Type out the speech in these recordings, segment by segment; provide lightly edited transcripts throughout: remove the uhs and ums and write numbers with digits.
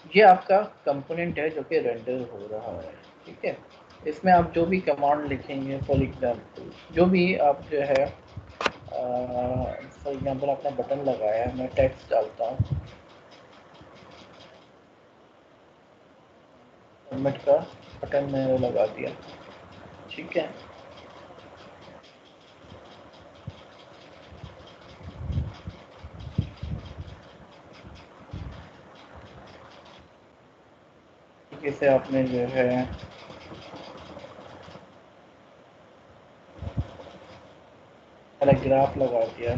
ये आपका कंपोनेंट है जो कि रेंडर हो रहा है, ठीक है। इसमें आप जो भी कमांड लिखेंगे, फॉर एग्जांपल जो भी आप जो है फॉर एग्जांपल आपने बटन लगाया है, मैं टेक्स्ट डालता हूँ, सबमिट का बटन मैंने लगा दिया, ठीक है। तरीके से आपने जो है पैराग्राफ लगा दिया।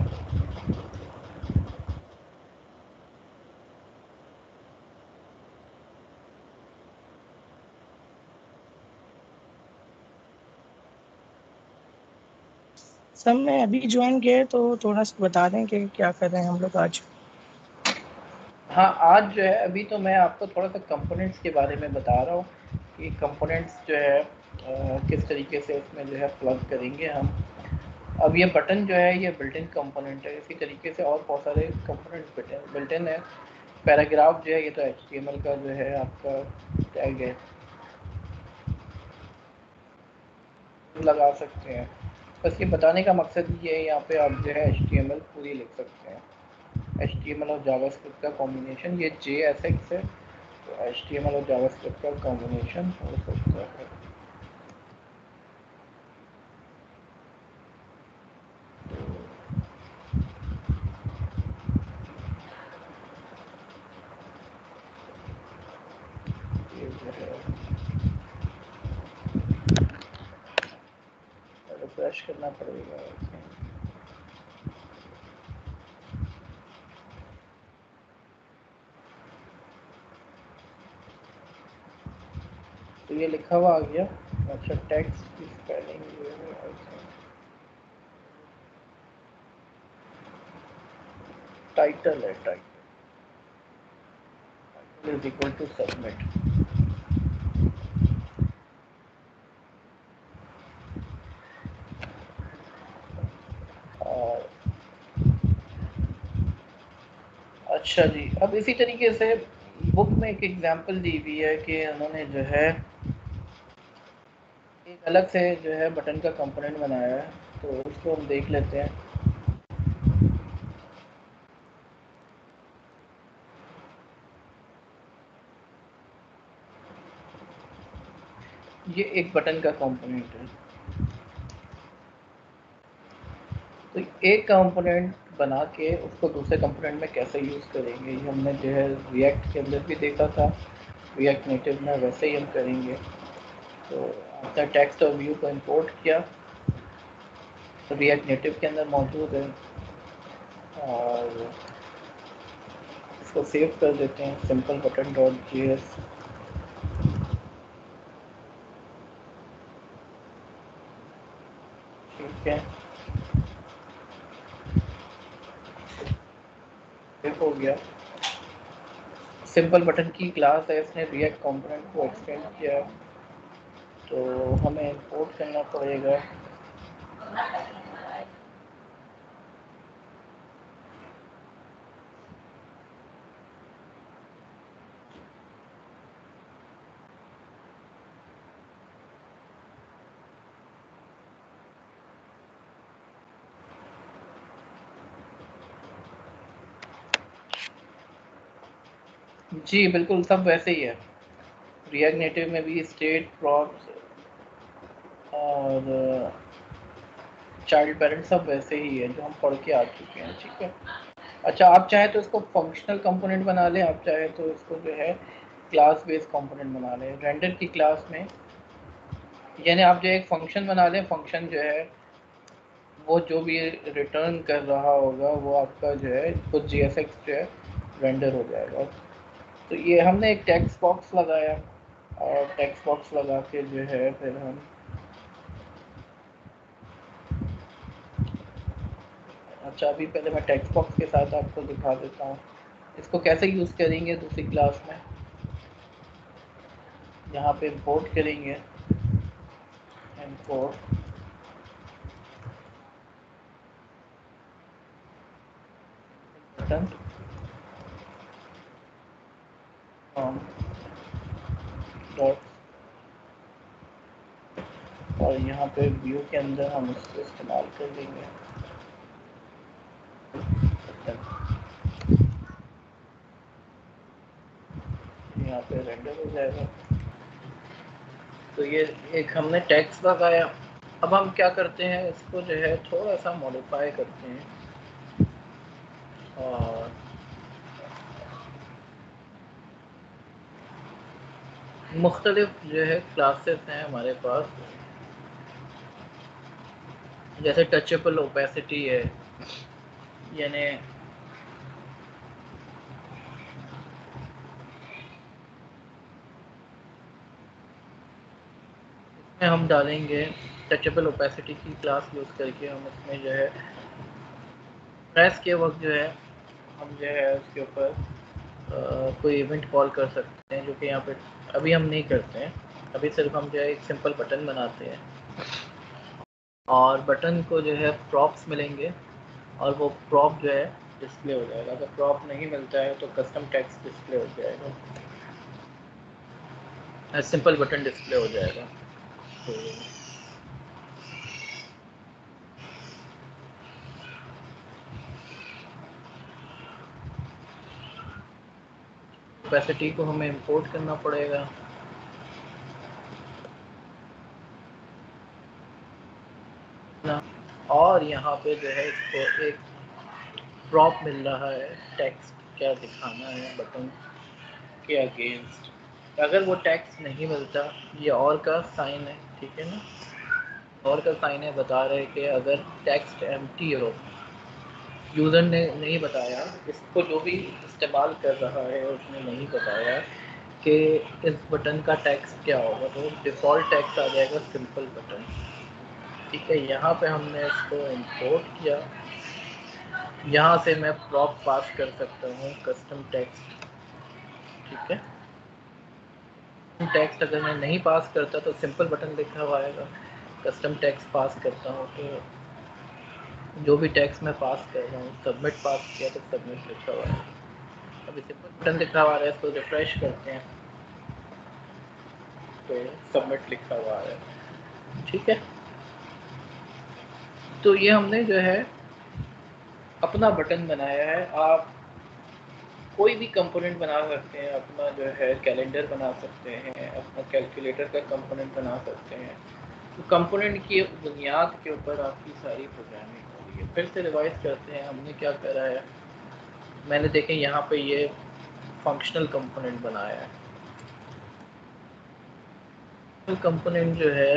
सब में अभी ज्वाइन किया है, तो थोड़ा सा बता दें कि क्या कर रहे हैं हम लोग आज। हाँ, आज जो है अभी तो मैं आपको थोड़ा सा कंपोनेंट्स के बारे में बता रहा हूँ कि कंपोनेंट्स जो है किस तरीके से उसमें जो है प्लग करेंगे हम। अब ये बटन जो है ये बिल्ट इन कंपोनेंट है, इसी तरीके से और बहुत सारे कंपोनेंट्स बिल्ट इन है। पैराग्राफ जो है ये तो HTML का जो है आपका टैग है, लगा सकते हैं। बस ये बताने का मकसद ये है, यहाँ पे आप जो है HTML पूरी लिख सकते हैं। HTML और जावास्क्रिप्ट का कॉम्बिनेशन, ये JSX है, तो HTML और जावास्क्रिप्ट का कॉम्बिनेशन हो सकता है। ये जो है रिफ्रेश करना पड़ेगा इसे। तो ये लिखा हुआ आ गया। अच्छा, टेक्स्ट की स्पेलिंग जो है टाइटल है, title is equal to submit. और अच्छा जी, अब इसी तरीके से बुक में एक एग्जांपल दी हुई है कि उन्होंने जो है एक अलग से जो है बटन का कंपोनेंट बनाया है, तो उसको हम देख लेते हैं। ये एक बटन का कंपोनेंट है, तो एक कंपोनेंट बना के उसको दूसरे कंपोनेंट में कैसे यूज़ करेंगे, ये हमने जो है रिएक्ट के अंदर भी देखा था, रिएक्ट नेटिव में वैसे ही हम करेंगे। तो आपने टेक्स्ट और व्यू को इंपोर्ट किया, तो रिएक्ट नेटिव के अंदर मौजूद है, और इसको सेव कर देते हैं, सिंपल बटन डॉट JS। ठीक है, सेव हो गया। सिंपल बटन की क्लास है, इसने रिएक्ट कंपोनेंट को एक्सटेंड किया, तो हमें इंपोर्ट करना पड़ेगा। जी बिल्कुल, सब वैसे ही है। रिएक्ट नेटिव में भी स्टेट प्रॉप्स और चाइल्ड पेरेंट सब वैसे ही है जो हम पढ़ के आ चुके हैं, ठीक है। अच्छा, आप चाहे तो इसको फंक्शनल कंपोनेंट बना लें, आप चाहे तो इसको जो है क्लास बेस्ड कंपोनेंट बना लें। रेंडर की क्लास में यानी आप जो एक फंक्शन बना लें, फंक्शन जो है वो जो भी रिटर्न कर रहा होगा वो आपका जो है खुद JSX जो है रेंडर हो जाएगा। तो ये हमने एक टेक्स्ट बॉक्स लगाया, और टेक्स्ट बॉक्स लगा के जो है फिर हम, अच्छा अभी पहले मैं टेक्स्ट बॉक्स के साथ आपको दिखा देता हूँ इसको कैसे यूज़ करेंगे दूसरी क्लास में। यहाँ पे इंपोर्ट करेंगे, इंपोर्ट बटन, डॉट, और यहाँ पे व्यू के अंदर हम इसको इस्तेमाल कर लेंगे। यहाँ पे रेंडर हो जाएगा। तो ये एक हमने टेक्स्ट लगाया। अब हम क्या करते हैं, इसको जो है थोड़ा सा मॉडिफाई करते हैं और मुख्तलिफ जो है क्लासेस हैं हमारे पास, जैसे टचेबल ओपेसिटी है, यानी इसमें हम डालेंगे टचेबल ओपेसिटी की क्लास यूज़ करके हम इसमें जो है प्रेस के वक्त जो है हम जो है उसके ऊपर कोई इवेंट कॉल कर सकते हैं, जो कि यहाँ पे अभी हम नहीं करते हैं। अभी सिर्फ हम जो है एक सिंपल बटन बनाते हैं और बटन को जो है प्रॉप्स मिलेंगे और वो प्रॉप जो है डिस्प्ले हो जाएगा। अगर प्रॉप नहीं मिलता है तो कस्टम टेक्स्ट डिस्प्ले हो जाएगा, सिंपल बटन डिस्प्ले हो जाएगा। तो कैपेसिटी को हमें इंपोर्ट करना पड़ेगा। और यहाँ पे जो है इसको एक प्रॉप मिल रहा है, टेक्स्ट क्या दिखाना है बटन के अगेंस्ट। अगर वो टेक्स्ट नहीं मिलता, ये और का साइन है, ठीक है ना, और का साइन है, बता रहे कि अगर टेक्स्ट एम्प्टी हो, यूज़र ने नहीं बताया, इसको जो भी इस्तेमाल कर रहा है उसने नहीं बताया कि इस बटन का टेक्स्ट क्या होगा, तो डिफ़ॉल्ट टेक्स्ट आ जाएगा सिंपल बटन। ठीक है, यहाँ पे हमने इसको इंपोर्ट किया। यहाँ से मैं प्रॉप पास कर सकता हूँ कस्टम टेक्स्ट। ठीक है, टेक्स्ट अगर मैं नहीं पास करता तो सिंपल बटन लिखा हुआ आएगा। कस्टम टेक्स्ट पास करता हूँ तो जो भी टेक्स्ट मैं पास कर रहा हूँ, सबमिट पास किया तो सबमिट लिखा हुआ है। अभी सिंपल बटन लिखा हुआ है, इसको रिफ्रेश करते हैं तो सबमिट लिखा हुआ है। ठीक है, तो ये हमने जो है अपना बटन बनाया है। आप कोई भी कंपोनेंट बना सकते हैं, अपना जो है कैलेंडर बना सकते हैं, अपना कैलकुलेटर का कंपोनेंट बना सकते हैं। तो कंपोनेंट की बुनियाद के ऊपर आपकी सारी प्रोग्रामिंग हो रही है। फिर से रिवाइज करते हैं हमने क्या करा है। मैंने देखें यहाँ पे ये फंक्शनल कंपोनेंट बनाया है। कंपोनेंट जो है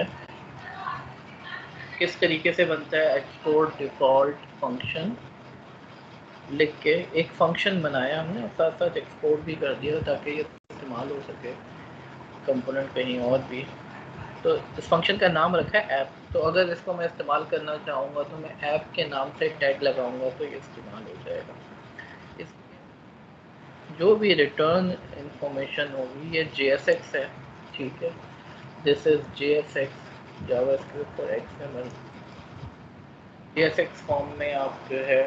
किस तरीके से बनता है, एक्सपोर्ट डिफ़ॉल्ट फंक्शन लिख के एक फ़ंक्शन बनाया हमने और साथ साथ एक्सपोर्ट भी कर दिया ताकि ये इस्तेमाल हो सके कंपोनेंट कहीं और भी। तो इस फंक्शन का नाम रखा है ऐप। तो अगर इसको मैं इस्तेमाल करना चाहूँगा तो मैं ऐप के नाम से टैग लगाऊंगा तो ये इस्तेमाल हो जाएगा। इसमें जो भी रिटर्न इंफॉर्मेशन होगी ये JSX है। ठीक है, this is JSX JavaScript for XML। JSX form में आप जो है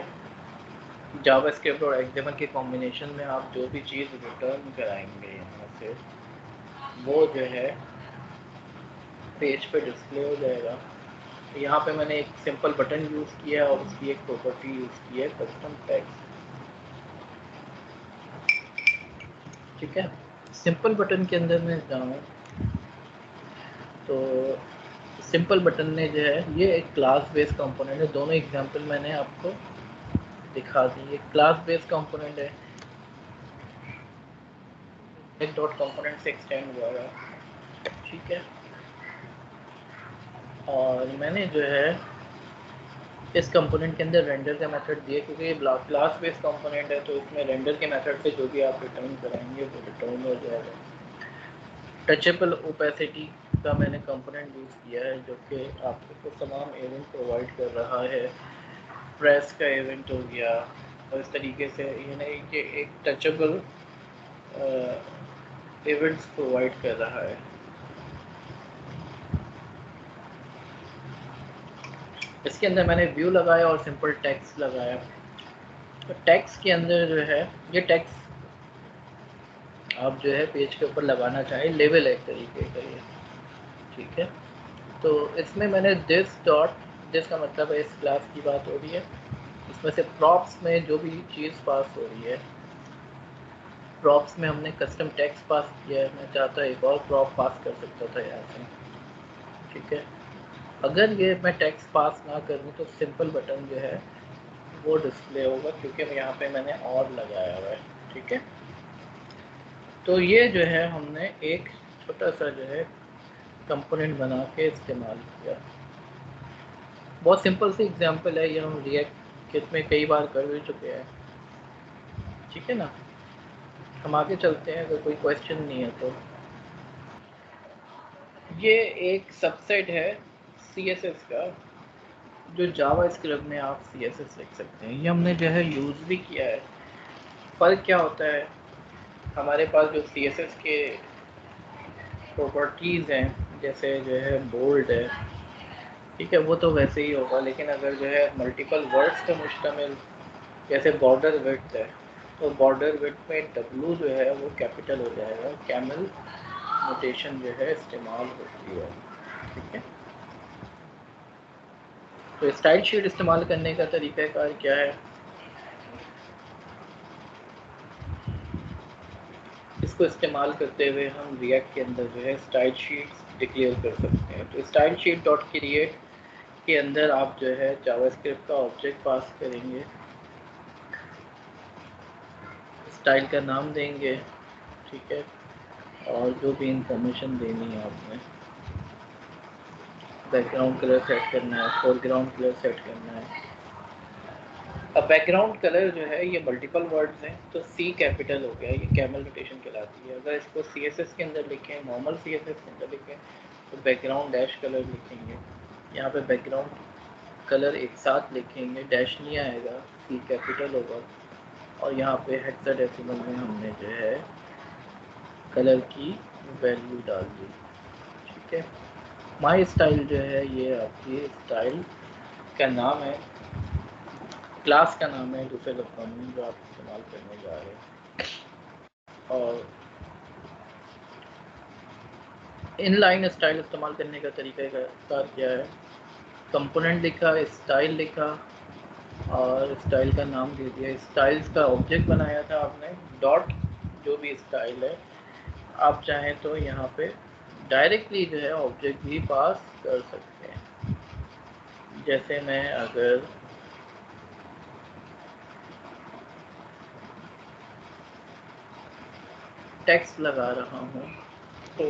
जावास्क्रिप्ट और XML के कॉम्बिनेशन में आप जो भी चीज़ रिटर्न कराएंगे यहाँ से वो जो है पेज पे डिस्प्ले हो जाएगा। यहाँ पे मैंने एक सिंपल बटन यूज़ किया और उसकी एक प्रॉपर्टी यूज़ की है कस्टम टेक्स्ट। ठीक है, सिंपल बटन के अंदर मैं जाऊँ तो सिंपल बटन ने जो है ये एक क्लास बेस्ड कंपोनेंट है। दोनों एग्जांपल मैंने आपको दिखा दी। ये क्लास बेस्ड कंपोनेंट है, एक डॉट कंपोनेंट से एक्सटेंड हुआ है। ठीक है, और मैंने जो है इस कंपोनेंट के अंदर रेंडर का मेथड दिया क्योंकि ये क्लास बेस्ड कंपोनेंट है, तो इसमें रेंडर के मेथड से जो भी आप रिटर्न कराएंगे वो रिटर्न हो जाएगा। टचेबल ओपेसिटी का मैंने कंपोनेंट यूज़ किया है जो कि आपको तमाम इवेंट प्रोवाइड कर रहा है। प्रेस का इवेंट हो गया और इस तरीके से यानी कि एक टचेबल इवेंट्स प्रोवाइड कर रहा है। इसके अंदर मैंने व्यू लगाया और सिंपल टेक्स्ट लगाया। तो टेक्स्ट के अंदर जो है ये टेक्स्ट आप जो है पेज के ऊपर लगाना चाहें, लेवल एक तरीके का ये, ठीक है। तो इसमें मैंने दिस डॉट, दिस का मतलब है इस क्लास की बात हो रही है, इसमें से प्रॉप्स में जो भी चीज़ पास हो रही है, प्रॉप्स में हमने कस्टम टेक्स्ट पास किया है। मैं चाहता एक और प्रॉप पास कर सकता था यहाँ से, ठीक है। अगर ये मैं टेक्स्ट पास ना करूँ तो सिंपल बटन जो है वो डिस्प्ले होगा, क्योंकि यहाँ पे मैंने और लगाया हुआ है, ठीक है। तो ये जो है हमने एक छोटा सा जो है कंपोनेंट बना के इस्तेमाल किया। बहुत सिंपल सी एग्जांपल है, ये हम रिएक्ट किट में कई बार कर भी चुके हैं, ठीक है ना। हम आगे चलते हैं, अगर कोई क्वेश्चन नहीं है तो। ये एक सबसेट है CSS का, जो जावा स्क्रिप्ट में आप CSS लिख सकते हैं। ये हमने जो है यूज़ भी किया है। फ़र्क क्या होता है, हमारे पास जो CSS के प्रॉपर्टीज़ हैं, जैसे जो है बोल्ड है, ठीक है, वो तो वैसे ही होगा, लेकिन अगर जो है मल्टीपल वर्ड्स पे मुश्तमिल, जैसे बॉर्डर विड्थ है, तो बॉर्डर विड्थ में W जो है वो कैपिटल हो जाएगा, कैमल नोटेशन जो है इस्तेमाल होती है, ठीक है। तो स्टाइल शीट इस्तेमाल करने का तरीक़ाकार क्या है, इसको इस्तेमाल करते हुए हम रिएक्ट के अंदर जो है स्टाइल शीट्स डिक्लेयर कर सकते हैं। तो स्टाइल शीट डॉट क्रिएट के अंदर आप जो है जावास्क्रिप्ट का ऑब्जेक्ट पास करेंगे, स्टाइल का नाम देंगे, ठीक है, और जो भी इंफॉर्मेशन देनी है आपने, बैकग्राउंड कलर सेट करना है, फोरग्राउंड कलर सेट करना है। अब बैकग्राउंड कलर जो है ये मल्टीपल वर्ड्स हैं, तो C कैपिटल हो गया, ये कैमल नोटेशन कहलाती है। अगर इसको CSS के अंदर लिखें, नॉर्मल CSS के अंदर लिखें, तो बैकग्राउंड डैश कलर लिखेंगे। यहाँ पे बैकग्राउंड कलर एक साथ लिखेंगे, डैश नहीं आएगा, C कैपिटल होगा, और यहाँ पे हेक्साडेसिमल में हमने जो है कलर की वैल्यू डाल दी, ठीक है। माई स्टाइल जो है ये आपकी स्टाइल का नाम है, क्लास का नाम है दूसरे लफ्ज़ों में जो आप इस्तेमाल करने जा रहे हैं। और इनलाइन स्टाइल इस्तेमाल करने का तरीका क्या है, कंपोनेंट लिखा, स्टाइल लिखा और स्टाइल का नाम दे दिया, स्टाइल्स का ऑब्जेक्ट बनाया था आपने, डॉट जो भी स्टाइल है, आप चाहें तो यहाँ पे डायरेक्टली जो है ऑब्जेक्ट भी पास कर सकते हैं। जैसे मैं अगर टेक्स्ट लगा रहा हूँ तो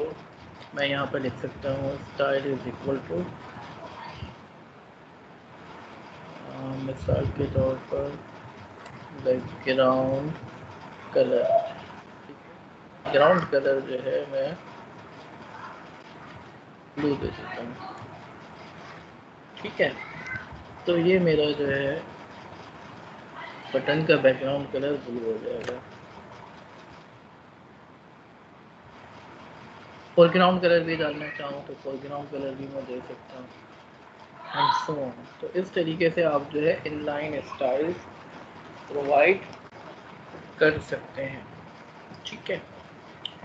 मैं यहाँ पर लिख सकता हूँ स्टाइल इज इक्वल टू, मिसाल के तौर पर बैकग्राउंड कलर, ग्राउंड कलर जो है मैं ब्लू दे देता हूँ, ठीक है। तो ये मेरा जो है बटन का बैकग्राउंड कलर ब्लू हो जाएगा। फोरग्राउंड कलर भी डालना चाहूँ तो फोरग्राउंड कलर भी मैं दे सकता हूँ, एंड सो ऑन। तो इस तरीके से आप जो है इनलाइन स्टाइल्स प्रोवाइड कर सकते हैं, ठीक है।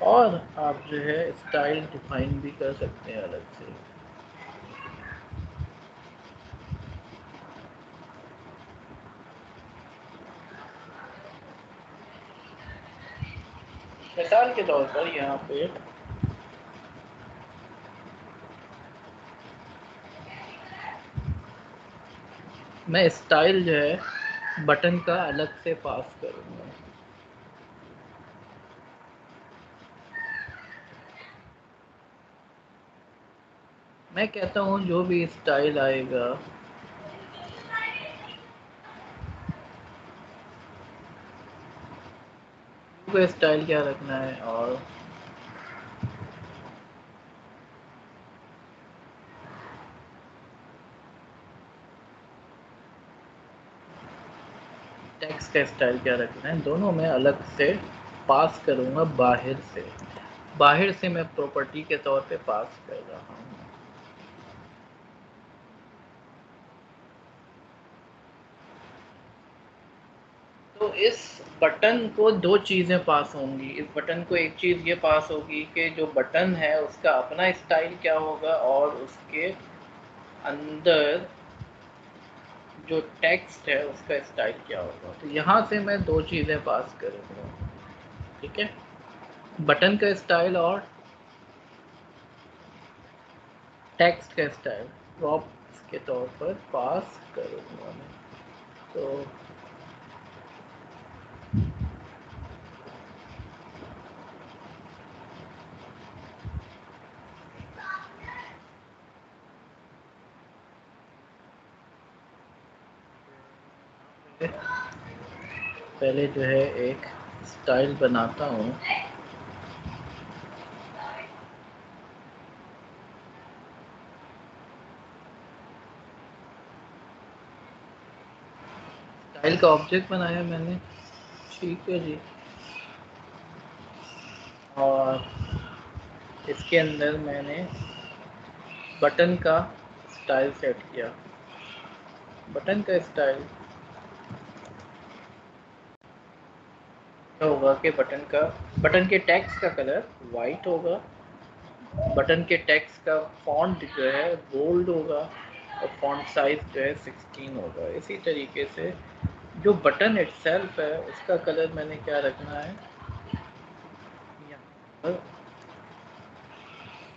और आप जो है स्टाइल डिफाइन भी कर सकते हैं अलग से। मिसाल के तौर पर यहाँ पे मैं स्टाइल जो है बटन का अलग से पास करूँगा, मैं कहता हूँ जो भी स्टाइल आएगा वो स्टाइल क्या रखना है, और टेक्स्ट का स्टाइल क्या रखना है, दोनों मैं अलग से पास करूँगा। बाहर से मैं प्रॉपर्टी के तौर पे पास कर रहा हूँ। तो इस बटन को दो चीज़ें पास होंगी। इस बटन को एक चीज़ ये पास होगी कि जो बटन है उसका अपना स्टाइल क्या होगा और उसके अंदर जो टेक्स्ट है उसका स्टाइल क्या होगा। तो यहाँ से मैं दो चीज़ें पास करूँगा, ठीक है, बटन का स्टाइल और टेक्स्ट का स्टाइल प्रॉप्स के तौर पर पास करूँगा मैं। तो पहले जो है एक स्टाइल बनाता हूँ। स्टाइल का ऑब्जेक्ट बनाया मैंने, ठीक है जी, और इसके अंदर मैंने बटन का स्टाइल सेट किया। बटन का स्टाइल क्या होगा कि बटन के टेक्स्ट का कलर वाइट होगा, बटन के टेक्स्ट का फॉन्ट जो है बोल्ड होगा और फॉन्ट साइज जो है 16 होगा। इसी तरीके से जो बटन इटसेल्फ है उसका कलर मैंने क्या रखना है, यहाँ पर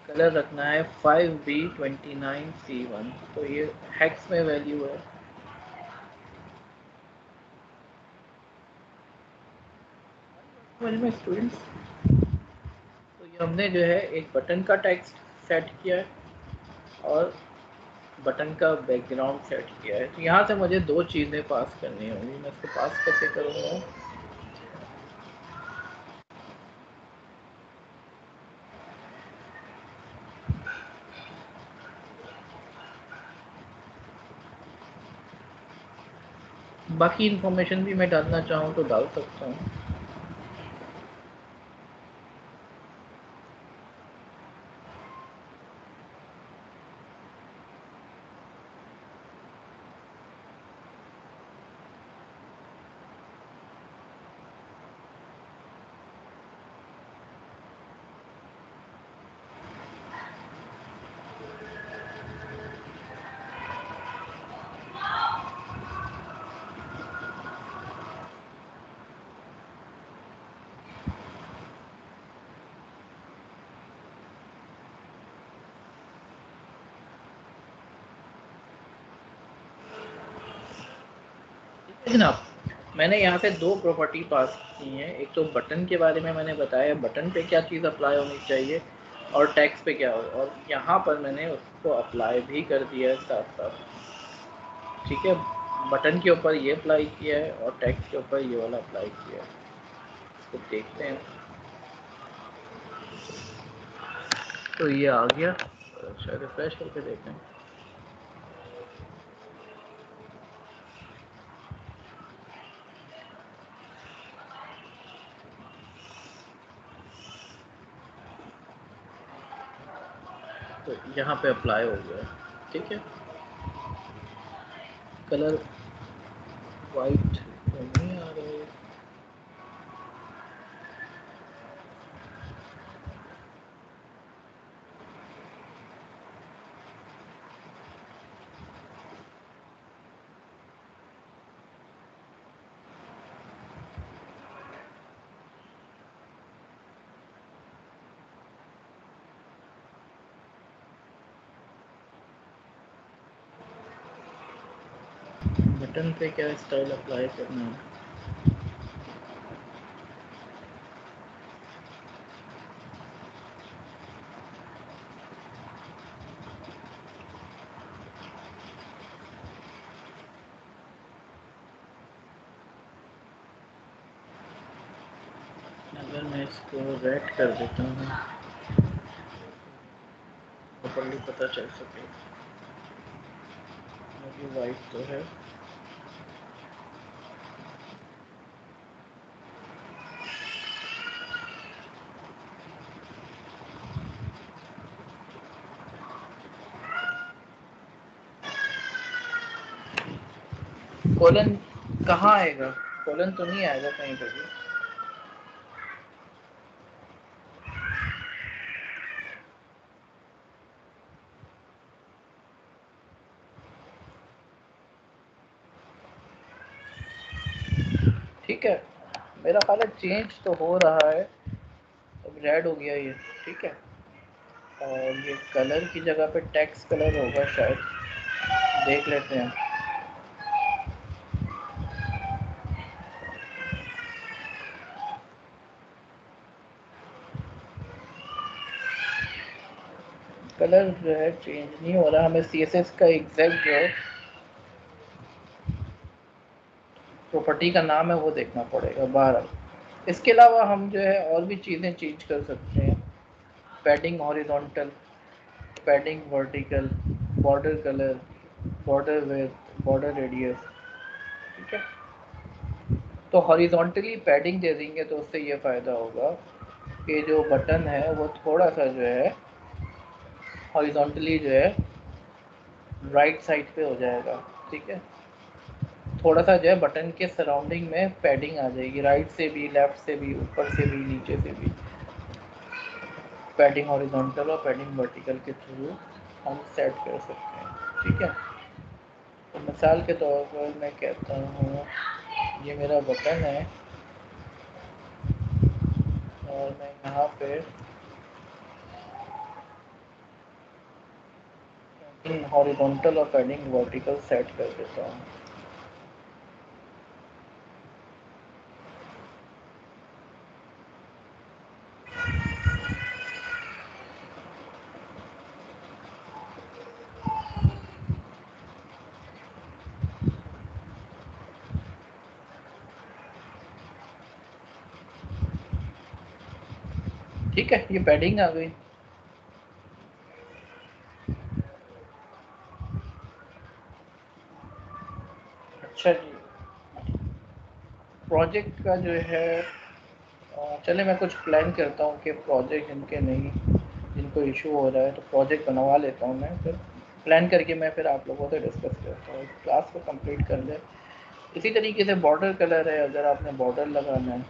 कलर रखना है 5B29C1। तो ये हेक्स में वैल्यू है। समझ में स्टूडेंट्स? तो ये हमने जो है एक बटन का टेक्स्ट सेट किया है और बटन का बैकग्राउंड सेट किया है। तो यहाँ से मुझे दो चीज़ें पास करनी होंगी। मैं इसको पास कैसे करूँगा? बाकी इन्फॉर्मेशन भी मैं डालना चाहूँ तो डाल सकता हूँ। जनाब, मैंने यहाँ से दो प्रॉपर्टी पास की हैं। एक तो बटन के बारे में मैंने बताया, बटन पे क्या चीज़ अप्लाई होनी चाहिए और टेक्स्ट पे क्या हो, और यहाँ पर मैंने उसको अप्लाई भी कर दिया है साथ साथ, ठीक है। बटन के ऊपर ये अप्लाई किया है और टेक्स्ट के ऊपर ये वाला अप्लाई किया है। इसको देखते हैं। तो ये आ गया, अच्छा रिफ्रेश करके देखें। तो यहाँ पे अप्लाई हो गया, ठीक है। कलर वाइट तो नहीं आ रहा है। बटन पे क्या स्टाइल अप्लाई करना है? अगर मैं इसको रेड कर देता हूँ प्रॉपर्ली पता चल सके। अभी वाइट तो है। कॉलन कहाँ आएगा? कॉलन तो नहीं आएगा कहीं पे भी। ठीक है, मेरा ख्याल है चेंज तो हो रहा है, अब रेड हो गया ये। ठीक है, और ये कलर की जगह पे टेक्स्ट कलर होगा शायद, देख लेते हैं। कलर जो है चेंज नहीं हो रहा, हमें CSS का एग्जैक्ट जो प्रॉपर्टी का नाम है वो देखना पड़ेगा बाहर। इसके अलावा हम जो है और भी चीज़ें चेंज कर सकते हैं, padding horizontal, padding vertical, border colour, border width, border radius. ठीक है, तो हॉरिजॉन्टली पैडिंग दे देंगे तो उससे ये फ़ायदा होगा कि जो बटन है वो थोड़ा सा जो है हॉरिजॉन्टली जो है राइट साइड पे हो जाएगा। ठीक है, थोड़ा सा जो है बटन के सराउंडिंग में पैडिंग आ जाएगी, राइट से भी, लेफ्ट से भी, ऊपर से भी, नीचे से भी। पैडिंग हॉरिजॉन्टल और पैडिंग वर्टिकल के थ्रू हम सेट कर सकते हैं। ठीक है, तो मिसाल के तौर पर मैं कहता हूँ ये मेरा बटन है और मैं यहाँ पे हॉरिजॉन्टल और पैडिंग वर्टिकल सेट कर देता हूँ। ठीक है, ये पैडिंग आ गई। अच्छा जी, प्रोजेक्ट का जो है चले मैं कुछ प्लान करता हूँ कि प्रोजेक्ट जिनके नहीं, जिनको इशू हो रहा है तो प्रोजेक्ट बनवा लेता हूँ मैं, फिर प्लान करके मैं फिर आप लोगों से डिस्कस करता हूँ, क्लास को कंप्लीट कर ले। इसी तरीके से बॉर्डर कलर है, अगर आपने बॉर्डर लगाना है,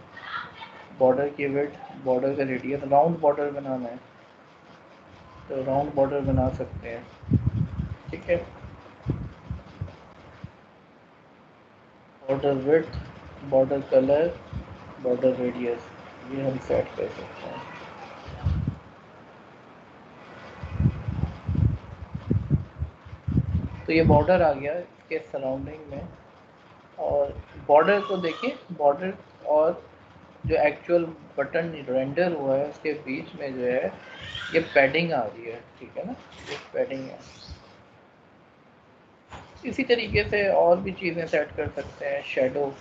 बॉर्डर की विड्थ, बॉर्डर का रेडियस, राउंड बॉर्डर बनाना है तो राउंड बॉर्डर बना सकते हैं। ठीक है, border width, border colour, border radius, ये हम सेट कर सकते हैं। तो ये बॉर्डर आ गया इसके सराउंडिंग में, और बॉर्डर को देखिए, बॉर्डर और जो एक्चुअल बटन रेंडर हुआ है उसके बीच में जो है ये पैडिंग आ रही है। ठीक है ना, ये पैडिंग है। इसी तरीके से और भी चीज़ें सेट कर सकते हैं, शेडो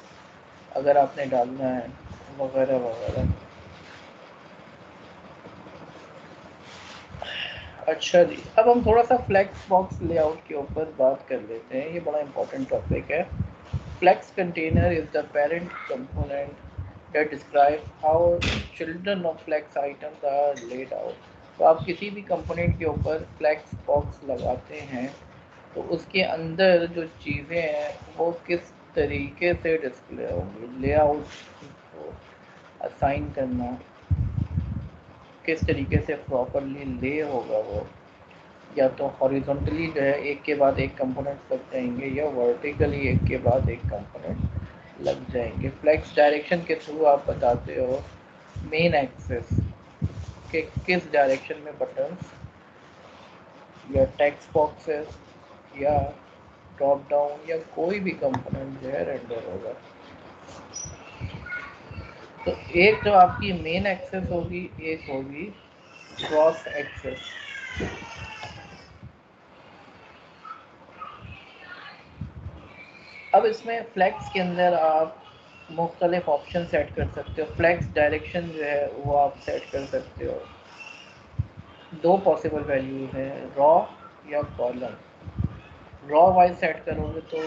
अगर आपने डालना है, वगैरह वगैरह। अच्छा जी, अब हम थोड़ा सा फ्लेक्स बॉक्स लेआउट के ऊपर बात कर लेते हैं, ये बड़ा इंपॉर्टेंट टॉपिक है। Flex container is the parent component that describe how children of flex items are laid out। तो आप किसी भी कंपोनेंट के ऊपर फ्लेक्स बॉक्स लगाते हैं तो उसके अंदर जो चीज़ें हैं वो किस तरीके से डिस्प्ले होंगी, लेआउट को असाइन करना किस तरीके से प्रॉपरली ले होगा वो, या तो हॉरिजॉन्टली जो है एक के बाद एक कंपोनेंट लग जाएंगे या वर्टिकली एक के बाद एक कंपोनेंट लग जाएंगे। फ्लेक्स डायरेक्शन के थ्रू आप बताते हो मेन एक्सेस के किस डायरेक्शन में बटन्स या टेक्स्ट बॉक्सेस या ड्रॉप डाउन या कोई भी कंपोनेंट जो है रेंडर होगा। तो एक जो आपकी मेन एक्सेस होगी, एक होगी क्रॉस एक्सेस। अब इसमें फ्लेक्स के अंदर आप मुख्तलिफ ऑप्शन सेट कर सकते हो। फ्लेक्स डायरेक्शन जो है वो आप सेट कर सकते हो, दो पॉसिबल वैल्यू है, रॉ या कॉलम। रॉ वाइज सेट करोगे तो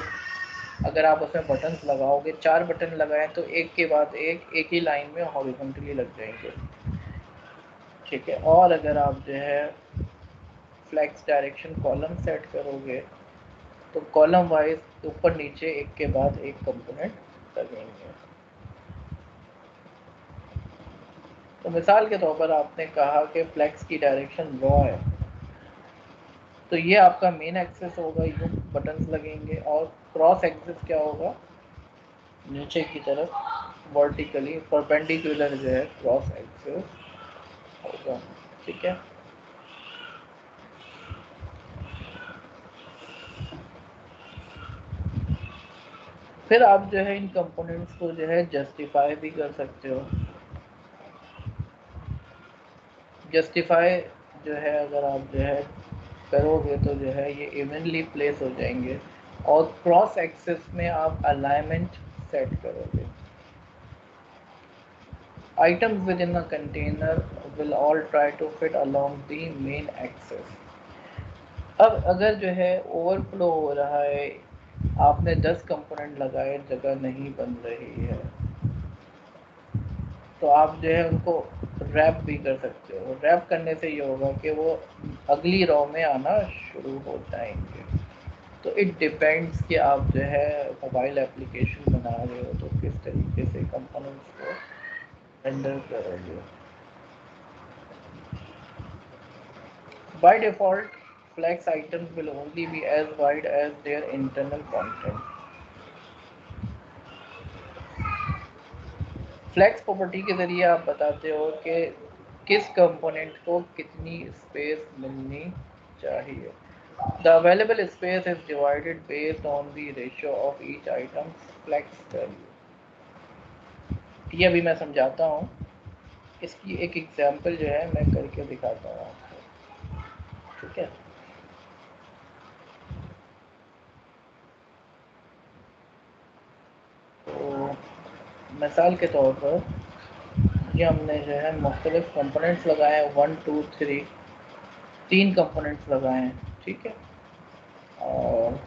अगर आप उसमें बटन्स लगाओगे, 4 बटन लगाएं तो एक के बाद एक ही लाइन में हॉरिजॉन्टली लग जाएंगे। ठीक है, और अगर आप जो है फ्लेक्स डायरेक्शन कॉलम सेट करोगे तो कॉलम वाइज ऊपर नीचे एक के बाद एक कंपोनेंट लगेंगे। तो मिसाल के तौर पर आपने कहा कि फ्लेक्स की डायरेक्शन रॉ है, तो ये आपका मेन एक्सिस होगा, यूं बटन्स लगेंगे, और क्रॉस एक्सिस क्या होगा, नीचे की तरफ वर्टिकली परपेंडिकुलर जो है क्रॉस एक्सिस होगा। ठीक है, फिर आप जो है इन कंपोनेंट्स को जो है जस्टिफाई भी कर सकते हो। जस्टिफाई जो है अगर आप जो है करोगे तो जो है ये इवनली प्लेस हो जाएंगे, और क्रॉस एक्सिस में आप अलाइनमेंट सेट करोगे। Items within a container will all try to fit along the main axis। अब अगर जो है ओवरफ्लो हो रहा है, आपने 10 कंपोनेंट लगाए, जगह नहीं बन रही है, तो आप जो है उनको रैप भी कर सकते हो। रैप करने से ये होगा कि वो अगली रॉ में आना शुरू हो जाएंगे। तो इट डिपेंड्स कि आप जो है मोबाइल एप्लीकेशन बना रहे हो तो किस तरीके से कंपोनेंट्स को रेंडर करोगे। By default, flex items will only be as wide as their internal content। Flex property के ज़रिए आप बताते हो कि किस कंपोनेंट को कितनी स्पेस मिलनी चाहिए। The available space is divided based on the ratio of each items flex value. ये अभी मैं समझाता हूँ, इसकी एक एग्जांपल जो है मैं करके दिखाता हूँ आपको। ठीक है, तो मिसाल के तौर पर ये हमने जो है मुख्तलिफ कंपोनेंट्स लगाए हैं, 1 2 3, 3 कंपोनेंट्स लगाए हैं। ठीक है, और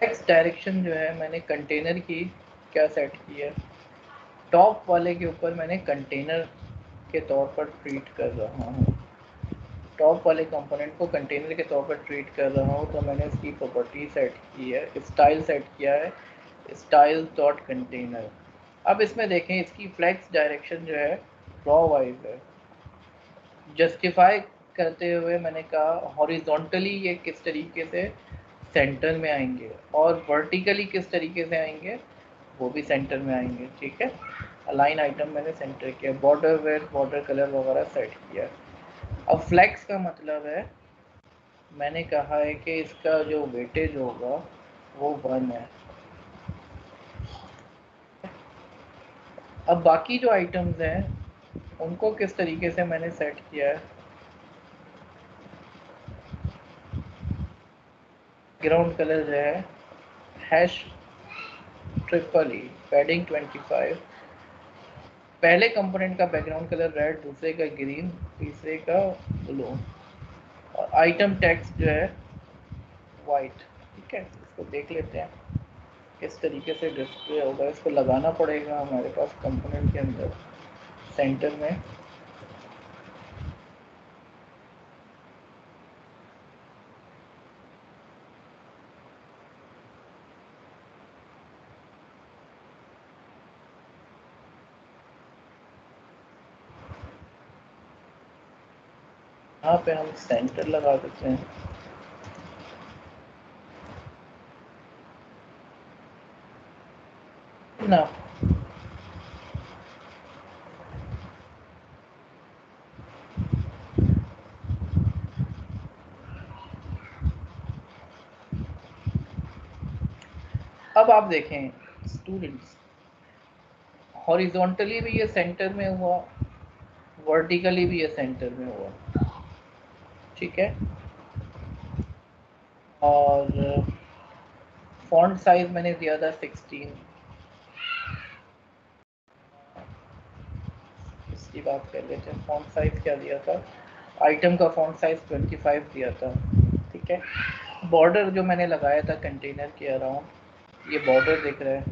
एक्स डायरेक्शन जो है मैंने कंटेनर की क्या सेट की है, टॉप वाले के ऊपर मैंने कंटेनर के तौर पर ट्रीट कर रहा हूँ। टॉप वाले कंपोनेंट को कंटेनर के तौर पर ट्रीट कर रहा हूँ, तो मैंने इसकी प्रॉपर्टी सेट की है, स्टाइल सेट किया है, स्टाइल डॉट कंटेनर। अब इसमें देखें, इसकी फ्लेक्स डायरेक्शन जो है रॉ वाइज है। जस्टिफाई करते हुए मैंने कहा हॉरिजॉन्टली ये किस तरीके से सेंटर में आएंगे, और वर्टिकली किस तरीके से आएंगे, वो भी सेंटर में आएंगे। ठीक है, अलाइन आइटम मैंने सेंटर किया, बॉर्डर वेट बॉर्डर कलर वगैरह सेट किया। अब फ्लेक्स का मतलब है, मैंने कहा है कि इसका जो वेटेज होगा वो 1 है। अब बाकी जो आइटम्स हैं उनको किस तरीके से मैंने सेट किया है, ग्राउंड कलर जो है हैश ट्रिपल ई पैडिंग 25, पहले कंपोनेंट का बैकग्राउंड कलर रेड, दूसरे का ग्रीन, तीसरे का ब्लू, और आइटम टेक्स्ट जो है वाइट। ठीक है, इसको देख लेते हैं किस तरीके से डिस्प्ले होगा। इसको लगाना पड़ेगा हमारे पास कंपोनेंट के अंदर सेंटर में। यहाँ पे हम सेंटर लगा देते हैं ना। अब आप देखें स्टूडेंट्स, हॉरिजॉन्टली भी ये सेंटर में हुआ, वर्टिकली भी ये सेंटर में हुआ। ठीक है, और फॉन्ट साइज मैंने दिया था 16। इसकी बात कर लेते हैं, फॉन्ट साइज क्या दिया था, आइटम का फॉन्ट साइज 25 दिया था। ठीक है, बॉर्डर जो मैंने लगाया था कंटेनर के अराउंड, ये बॉर्डर दिख रहा है,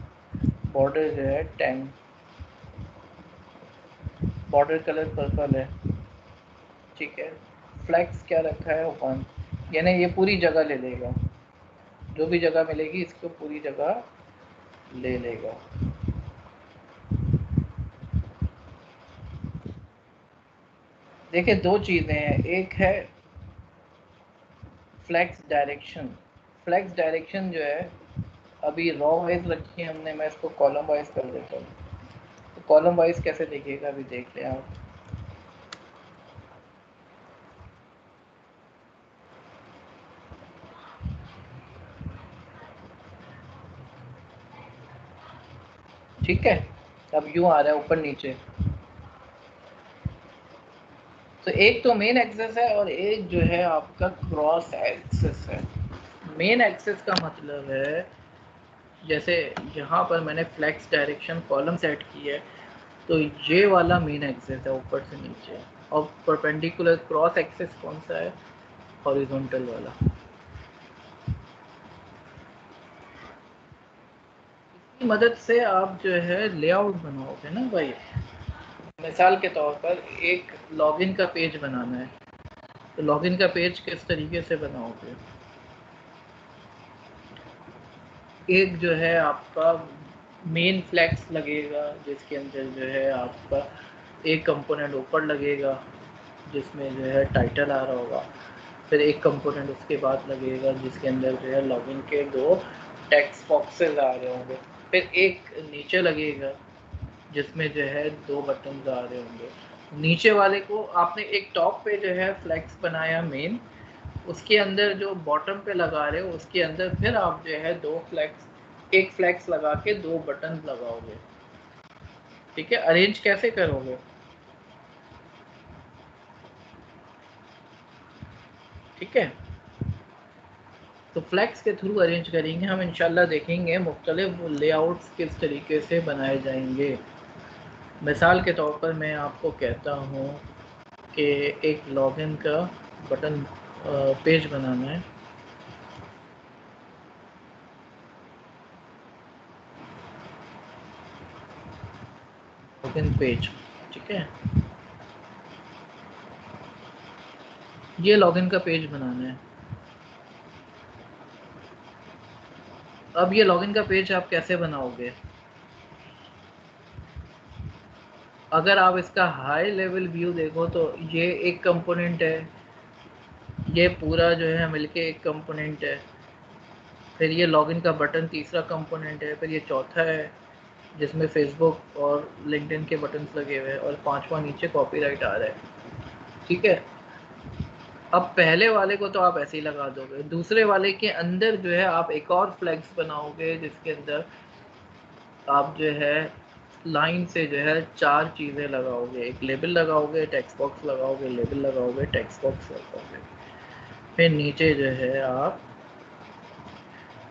बॉर्डर जो है 10, बॉर्डर कलर पर्पल है। ठीक है, फ्लेक्स क्या रखा है 1, यानी ये पूरी जगह ले लेगा। जो भी जगह मिलेगी इसको पूरी जगह ले लेगा। देखिए दो चीज़ें हैं, एक है फ्लेक्स डायरेक्शन। फ्लेक्स डायरेक्शन जो है अभी रॉ वाइज रखी है हमने, मैं इसको कॉलम वाइज कर देता हूँ। तो कॉलम वाइज कैसे देखिएगा अभी देख लें आप। ठीक है, अब यूं आ रहा है ऊपर नीचे। तो एक तो मेन एक्सेस है और एक जो है आपका क्रॉस एक्सेस है। मेन एक्सेस का मतलब है जैसे यहाँ पर मैंने फ्लेक्स डायरेक्शन कॉलम सेट की है, तो ये वाला मेन एक्सेस है ऊपर से नीचे, और परपेंडिकुलर क्रॉस एक्सेस कौन सा है, हॉरिजॉन्टल वाला। इसकी मदद से आप जो है लेआउट बनाओगे ना भाई। मिसाल के तौर पर एक लॉगिन का पेज बनाना है, तो लॉगिन का पेज किस तरीके से बनाओगे। एक जो है आपका मेन फ्लैक्स लगेगा जिसके अंदर जो है आपका एक कंपोनेंट ऊपर लगेगा जिसमें जो है टाइटल आ रहा होगा। फिर एक कंपोनेंट उसके बाद लगेगा जिसके अंदर जो है लॉगिन के दो टेक्स्ट बॉक्सेस आ रहे होंगे। फिर एक नीचे लगेगा जिसमें जो है दो बटन आ रहे होंगे। नीचे वाले को आपने एक टॉप पे जो है फ्लैक्स बनाया मेन, उसके अंदर जो बॉटम पे लगा रहे हो उसके अंदर फिर आप जो है दो फ्लैक्स, एक फ्लैक्स लगा के दो बटन लगाओगे। ठीक है, अरेंज कैसे करोगे। ठीक है, तो फ्लैक्स के थ्रू अरेंज करेंगे हम। इंशाल्लाह देखेंगे मुख्तलिफ लेआउट्स किस तरीके से बनाए जाएंगे। मिसाल के तौर पर मैं आपको कहता हूँ कि एक लॉगिन का बटन पेज बनाना है। लॉगिन पेज, ठीक है, ये लॉगिन का पेज बनाना है। अब ये लॉगिन का पेज आप कैसे बनाओगे। अगर आप इसका हाई लेवल व्यू देखो तो ये एक कंपोनेंट है, ये पूरा जो है मिलके एक कंपोनेंट है। फिर ये लॉगिन का बटन तीसरा कंपोनेंट है। फिर ये चौथा है जिसमें फेसबुक और लिंक्डइन के बटन्स लगे हुए हैं, और पांचवा नीचे कॉपीराइट आ रहा है। ठीक है, अब पहले वाले को तो आप ऐसे ही लगा दोगे, दूसरे वाले के अंदर जो है आप एक और फ्लैग्स बनाओगे जिसके अंदर आप जो है लाइन से जो है चार चीज़ें लगाओगे। एक लेबल लगाओगे, टेक्स्ट बॉक्स लगाओगे, लेबल लगाओगे, टेक्स्ट बॉक्स लगाओगे। फिर नीचे जो है आप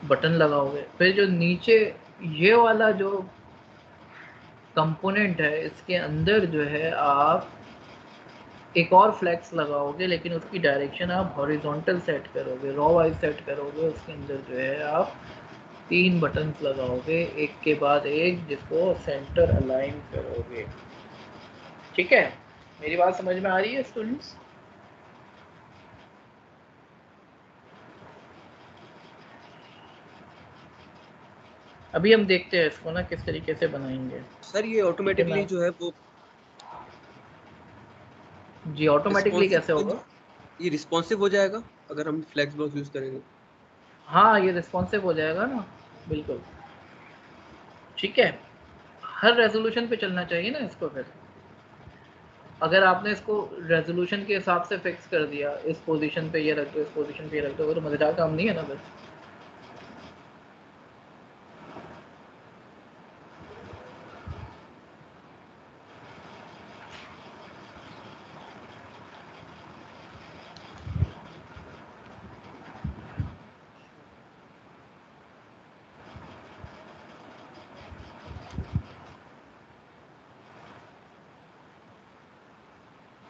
बटन लगाओगे। फिर जो नीचे ये वाला जो कंपोनेंट है इसके अंदर जो है आप एक और फ्लैक्स लगाओगे, लेकिन उसकी डायरेक्शन आप हॉरिजॉन्टल सेट करोगे, रॉ वाइज सेट करोगे। उसके अंदर जो है आप तीन बटन्स लगाओगे एक के बाद एक, जिसको सेंटर अलाइन करोगे। ठीक है, मेरी बात समझ में आ रही है स्टूडेंट्स। अभी हम देखते हैं इसको ना किस तरीके से बनाएंगे। सर ये ठीक है ऑटोमेटिकली ना, जो है वो जी ऑटोमेटिकली कैसे होगा। ये रिस्पॉन्सिव हो जाएगा अगर हम फ्लेक्स बॉक्स यूज करेंगे। हाँ ये रिस्पॉन्सिव हो जाएगा ना, बिल्कुल। ठीक है, हर रेजोल्यूशन पे चलना चाहिए ना इसको। फिर अगर आपने इसको रेजोल्यूशन के हिसाब से फिक्स कर दिया, इस पोजीशन पे ये रख दो, इस पोजीशन पे ये रख दो, तो मजेदार काम नहीं है ना बस।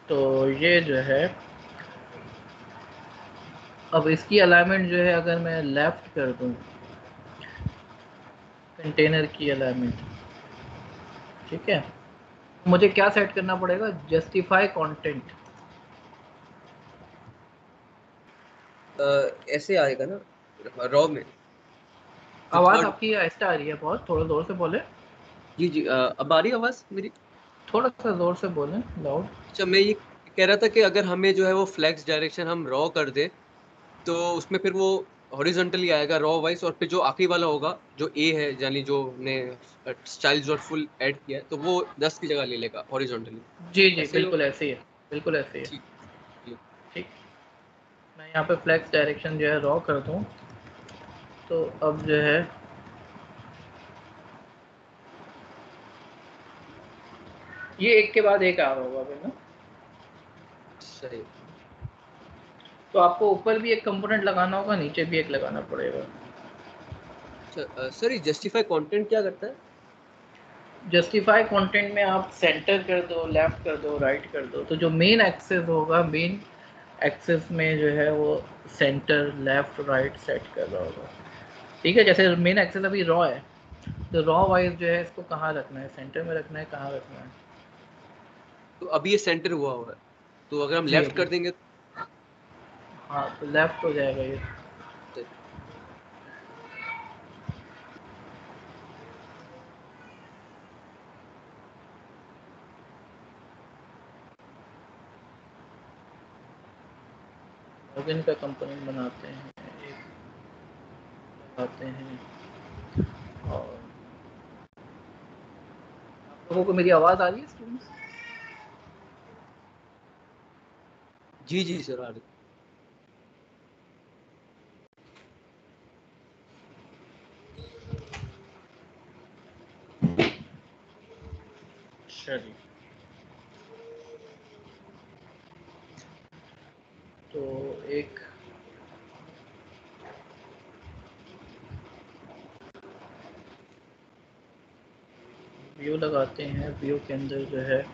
तो ये जो है अब इसकी अलाइनमेंट जो है अगर मैं लेफ्ट कर दूं, कंटेनर की अलाइनमेंट, ठीक है, मुझे क्या सेट करना पड़ेगा, जस्टिफाई कंटेंट। ऐसे आएगा ना रॉ में। आवाज आपकी आहिस्ता आ रही है बहुत, थोड़ा जोर से बोले। जी जी, अब आ रही है आवाज मेरी? थोड़ा सा जोर से बोले, लाउड। अच्छा, मैं ये कह रहा था कि अगर हमें जो है वो फ्लेक्स डायरेक्शन हम रॉ कर दे तो उसमें फिर वो हॉरिजॉन्टली आएगा रॉ वाइज, और फिर जो आखिरी वाला होगा जो ए है, यानी जो हमने स्टाइल्स डॉट फुल ऐड किया है, तो वो 10 की जगह ले लेगा हॉरिजॉन्टली। जी जी, ऐसे ही बिल्कुल होगा? ऐसे ही है, बिल्कुल ऐसे ही है। ठीक। जी ठीक, मैं यहाँ पे फ्लेक्स डायरेक्शन जो है रॉ कर दूँ, तो अब जो है ये एक के बाद एक आ रहा होगा फिर ना। सही। तो आपको ऊपर भी एक कंपोनेंट लगाना होगा, नीचे भी एक लगाना पड़ेगा। अच्छा सर, ये जस्टिफाई कंटेंट क्या करता है? जस्टिफाई कंटेंट में आप सेंटर कर दो, लेफ्ट कर दो, राइट कर दो, तो जो मेन एक्सेस होगा, मेन एक्सेस में जो है वो सेंटर लेफ्ट राइट सेट कर रहा होगा। ठीक है, जैसे मेन एक्सेस अभी रॉ है, तो रॉ वाइज जो है इसको कहाँ रखना है, सेंटर में रखना है, कहाँ रखना है। तो अभी ये सेंटर हुआ हुआ है, तो अगर हम जी लेफ्ट अभी, कर देंगे हाँ तो लेफ्ट हो जाएगा ये। तो लॉगिन का कंपोनेंट बनाते हैं, एक लगाते हैं। और आप लोगों को मेरी आवाज़ आ रही है स्टूडेंट्स? जी जी सर, आ रही। चलिए, तो एक व्यू लगाते हैं, व्यू के अंदर जो है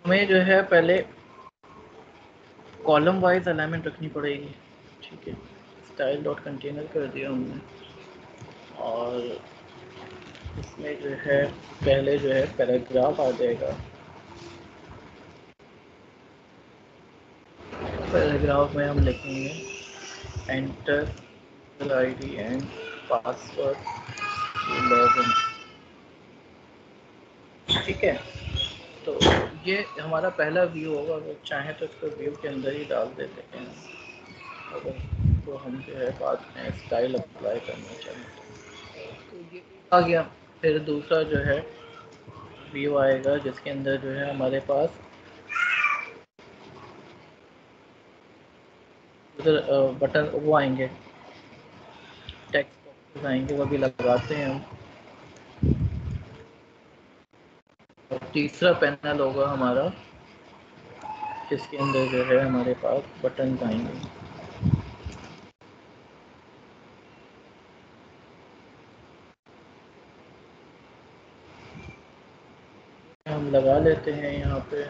हमें जो है पहले कॉलम वाइज अलाइनमेंट रखनी पड़ेगी। ठीक है, स्टाइल डॉट कंटेनर कर दिया हमने, और इसमें जो है पहले जो है पैराग्राफ आ जाएगा। पैराग्राफ में हम लिखेंगे enter ID and password login. ठीक है, तो ये हमारा पहला व्यू होगा। अगर चाहें तो इसको व्यू के अंदर ही डाल देते हैं, अगर तो हम जो है बाद में स्टाइल अप्लाई करना चाहें तो ये आ गया। फिर दूसरा जो है व्यू आएगा, जिसके अंदर जो है हमारे पास उधर बटन वो आएंगे, टेक्स्ट बॉक्सेस आएंगे, वो भी लगाते हैं हम। और तीसरा पैनल होगा हमारा, जिसके अंदर जो है हमारे पास बटन आएंगे। हम लगा लेते हैं यहाँ पे।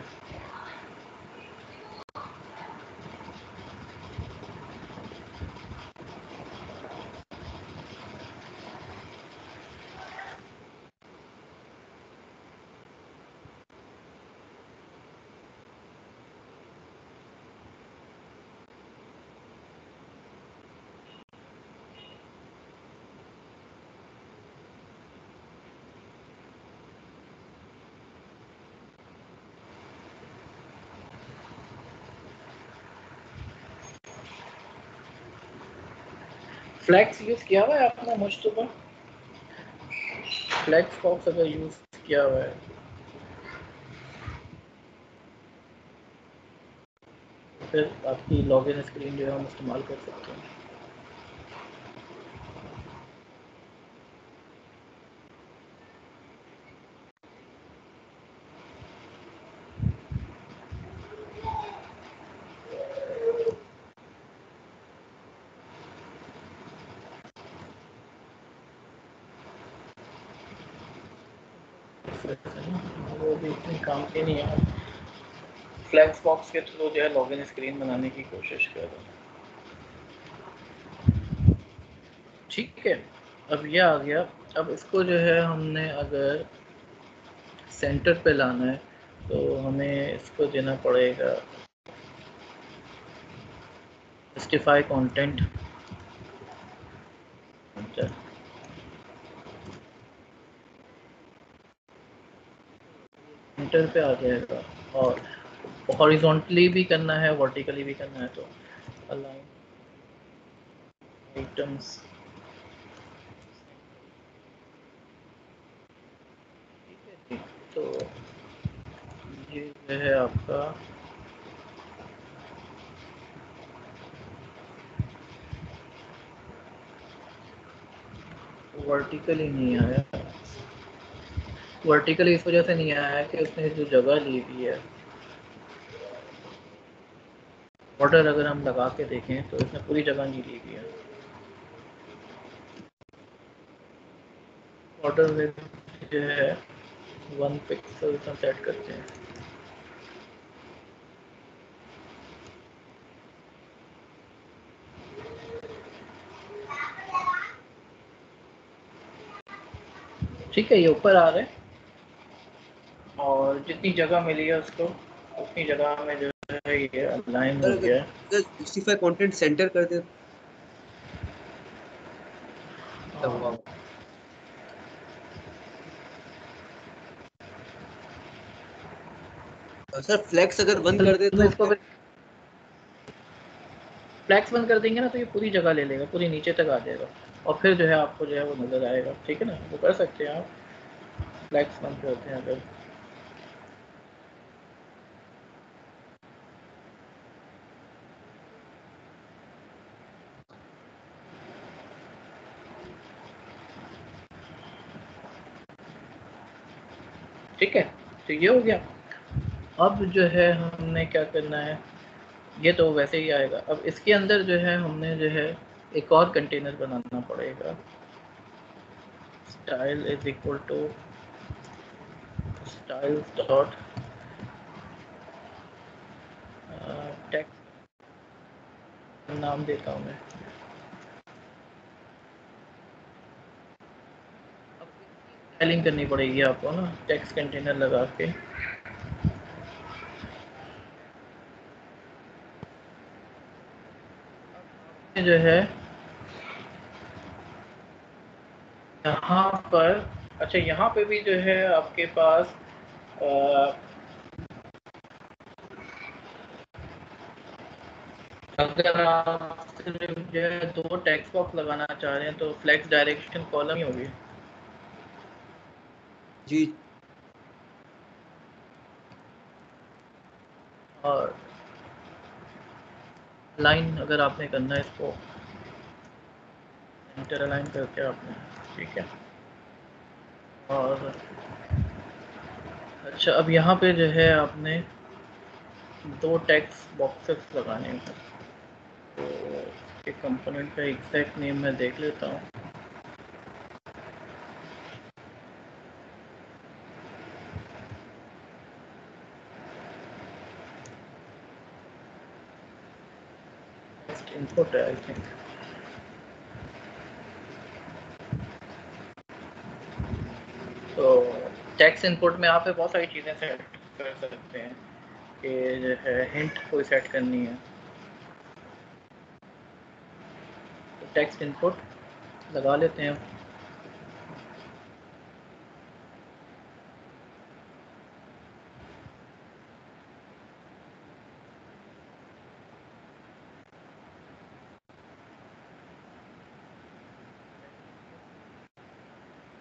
फ्लैक्स यूज़ किया हुआ है आपने मुश्तबा? फ्लैक्स बॉक्स अगर यूज़ किया हुआ है तो फिर आपकी लॉगिन स्क्रीन जो है हम इस्तेमाल कर सकते हैं। वो भी इतनी काम की नहीं है। फ्लैक्स बॉक्स के थ्रू जो है लॉगिन स्क्रीन बनाने की कोशिश कर रहा हूँ। ठीक है, अब ये आ गया। अब इसको जो है हमने अगर सेंटर पे लाना है तो हमें इसको देना पड़ेगा जस्टिफाई कंटेंट। सेंटर पे आ जाएगा, और हॉरिजॉन्टली भी करना है, वर्टिकली भी करना है, तो अलाइन आइटम्स। ठीक है, तो ये जो है आपका वर्टिकली नहीं आया। वर्टिकली इस वजह से नहीं आया है कि उसने जो जगह ली हुई है, बॉर्डर अगर हम लगा के देखें तो इसने पूरी जगह नहीं ली हुई है। बॉर्डर जो है 1 पिक्सल का सेट करते हैं। ठीक है, ये ऊपर आ रहे हैं, और जितनी जगह मिली है उसको उतनी जगह में जो है ये अलाइन हो गया है। जस्टिफाई कंटेंट सेंटर कर दे तो हुआ। सर फ्लेक्स अगर बंद कर दे तो इसको फ्लैक्स बंद कर देंगे ना तो ये पूरी जगह ले लेगा, पूरी नीचे तक आ जाएगा, और फिर जो है आपको जो है वो नज़र आएगा। ठीक है ना, वो कर सकते हैं आप, फ्लैक्स बंद करते हैं अगर। ठीक है, तो ये हो गया। अब जो है हमने क्या करना है, ये तो वैसे ही आएगा। अब इसके अंदर जो है हमने जो है एक और कंटेनर बनाना पड़ेगा। Style is equal to style dot text नाम देता हूँ मैं। स्टाइलिंग करनी पड़ेगी आपको ना, टेक्स्ट कंटेनर लगा के। जो है यहाँ पर, अच्छा यहाँ पे भी जो है आपके पास अगर आप सिर्फ जो है 2 टेक्स्ट बॉक्स लगाना चाह रहे हैं तो फ्लेक्स डायरेक्शन कॉलम ही होगी। जी। और लाइन अगर आपने करना है इसको इंटर अलाइन करके आपने, ठीक है। और अच्छा, अब यहाँ पे जो है आपने 2 टेक्स्ट बॉक्सेस लगाने हैं। तो एक कंपोनेंट का एग्जैक्ट नेम मैं देख लेता हूँ। इनपुट है आई थिंक। तो टेक्स्ट इनपुट में आप बहुत सारी चीज़ें सेट कर सकते हैं कि जो है हिंट कोई सेट करनी है तो टेक्स्ट इनपुट लगा लेते हैं।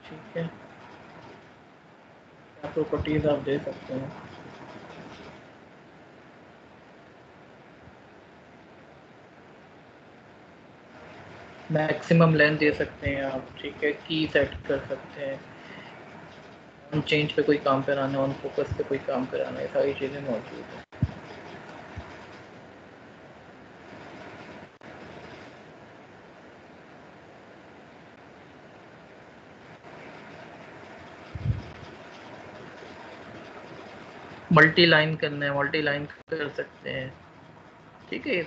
ठीक है, क्या प्रॉपर्टीज आप दे सकते हैं। मैक्सिमम लेंथ दे सकते हैं आप, ठीक है। की सेट कर सकते हैं, ऑन चेंज पे कोई काम कराना है, ऑन फोकस पे कोई काम कराना है, सारी चीज़ें मौजूद हैं। मल्टी लाइन करना है, मल्टी लाइन कर सकते हैं, ठीक है।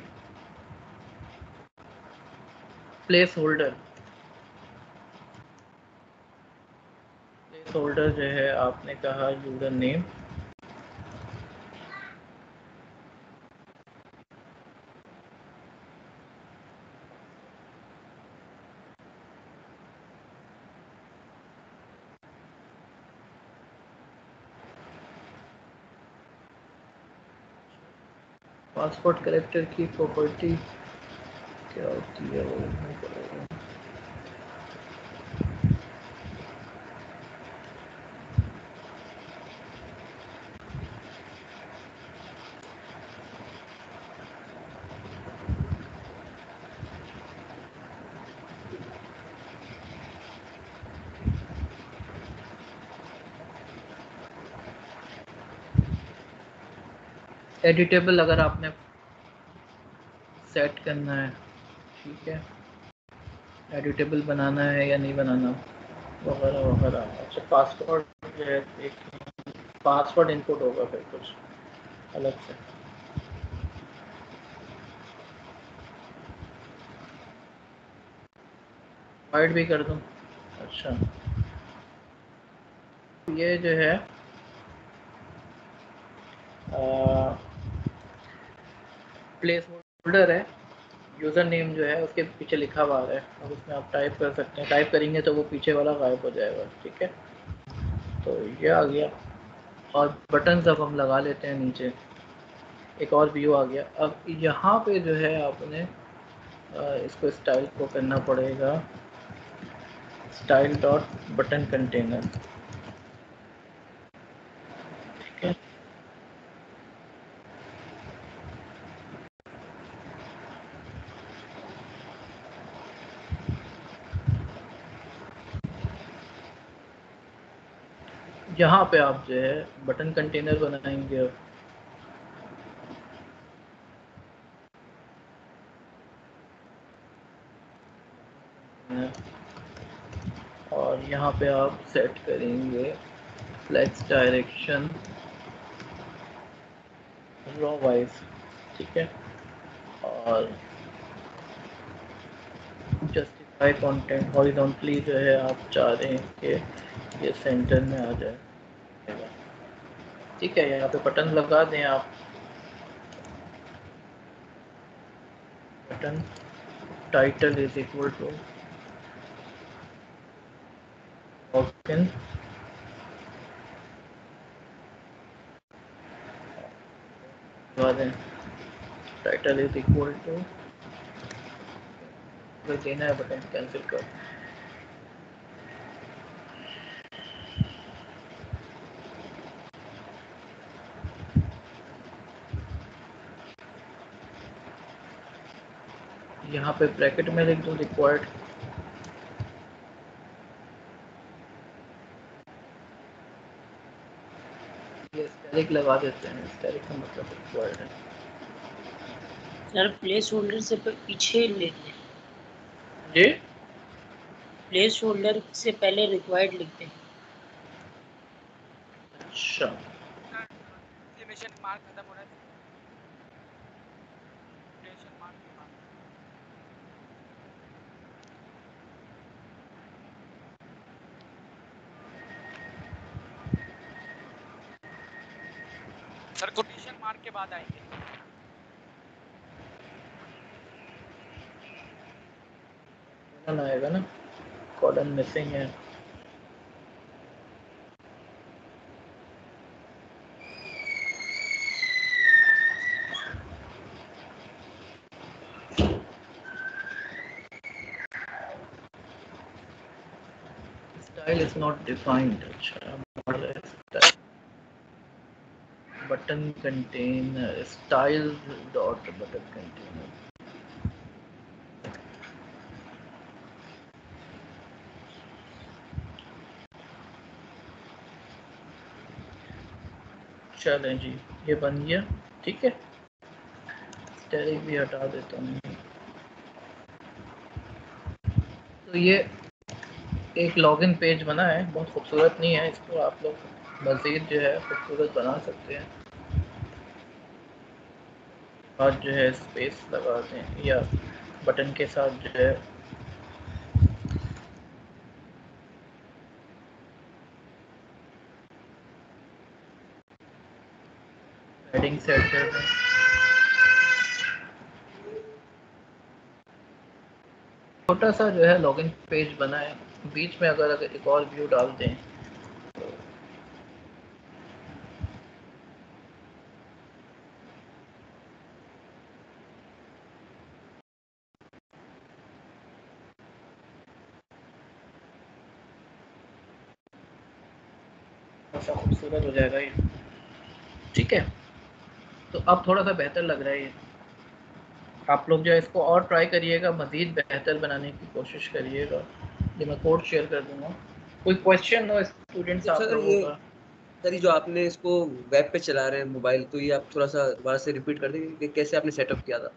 प्लेस होल्डर जो है आपने कहा यूजर नेम, पासपोर्ट कैरेक्टर की प्रॉपर्टी क्या होती है वो एडिटेबल अगर आपने सेट करना है, ठीक है, एडिटेबल बनाना है या नहीं बनाना वगैरह वगैरह। अच्छा पासवर्ड जो है एक पासवर्ड इनपुट होगा फिर कुछ अलग से, वाइड भी कर दूं। अच्छा ये जो है प्लेस होल्डर है, यूज़र नेम जो है उसके पीछे लिखा हुआ है, अब उसमें आप टाइप कर सकते हैं, टाइप करेंगे तो वो पीछे वाला गायब हो जाएगा, ठीक है। तो ये आ गया, और बटन अब हम लगा लेते हैं नीचे, एक और व्यू आ गया। अब यहाँ पे जो है आपने इसको स्टाइल को करना पड़ेगा स्टाइल डॉट बटन कंटेनर, ठीक है। यहाँ पे आप जो है बटन कंटेनर बनाएंगे अब, और यहाँ पे आप सेट करेंगे फ्लेक्स डायरेक्शन रॉ वाइज, ठीक है, और जस्टिफाई कंटेंट हॉरिजॉन्टली जो है आप चाह रहे हैं कि ये सेंटर में आ जाए, ठीक है। यहाँ पे बटन लगा दें आप, button title is equal to login, लगा दें टाइटल इज इक्वल टू, देना है बटन कैंसिल कर, यहाँ पे ब्रैकेट में लिख दूँ रिक्वायर्ड, ये स्टैटिक लगा देते हैं, स्टैटिक का मतलब रिक्वायर्ड है। सर प्लेस होल्डर से पीछे लिख दें, जी प्लेस होल्डर से पहले रिक्वायर्ड लिखते हैं। अच्छा एक्सक्लेमेशन मार्क खत्म होना चाहिए, एक्सक्लेमेशन मार्क के बाद। सर कोटेशन मार्क के बाद आएंगे। कॉलन आएगा ना, कॉलन मिसिंग है, स्टाइल इज नॉट डिफाइंड। अच्छा button container style dot button container, चलें जी ये बन गया, ठीक है। स्टैटिक भी हटा देता हूँ। तो ये एक लॉगिन पेज बना है, बहुत खूबसूरत नहीं है, इसको आप लोग मज़ीद जो है खूबसूरत बना सकते हैं और जो है स्पेस लगा दें या बटन के साथ जो है हेडिंग सेट कर दें। छोटा सा जो है लॉगिन पेज बना है, बीच में अगर एक और व्यू डाल दें ऐसा खूबसूरत हो जाएगा ये। ठीक है, तो अब थोड़ा सा बेहतर लग रहा है ये। आप लोग जो है इसको और ट्राई करिएगा, मज़ीद बेहतर बनाने की कोशिश करिएगा। ये मैं कोड शेयर कर दूंगा। कोई क्वेश्चन हो स्टूडेंट्स आप सर लोगों ये का? सर ये जो आपने इसको वेब पे चला रहे हैं मोबाइल, तो ये आप थोड़ा सा दोबारा से रिपीट कर देंगे कि कैसे आपने सेटअप किया था?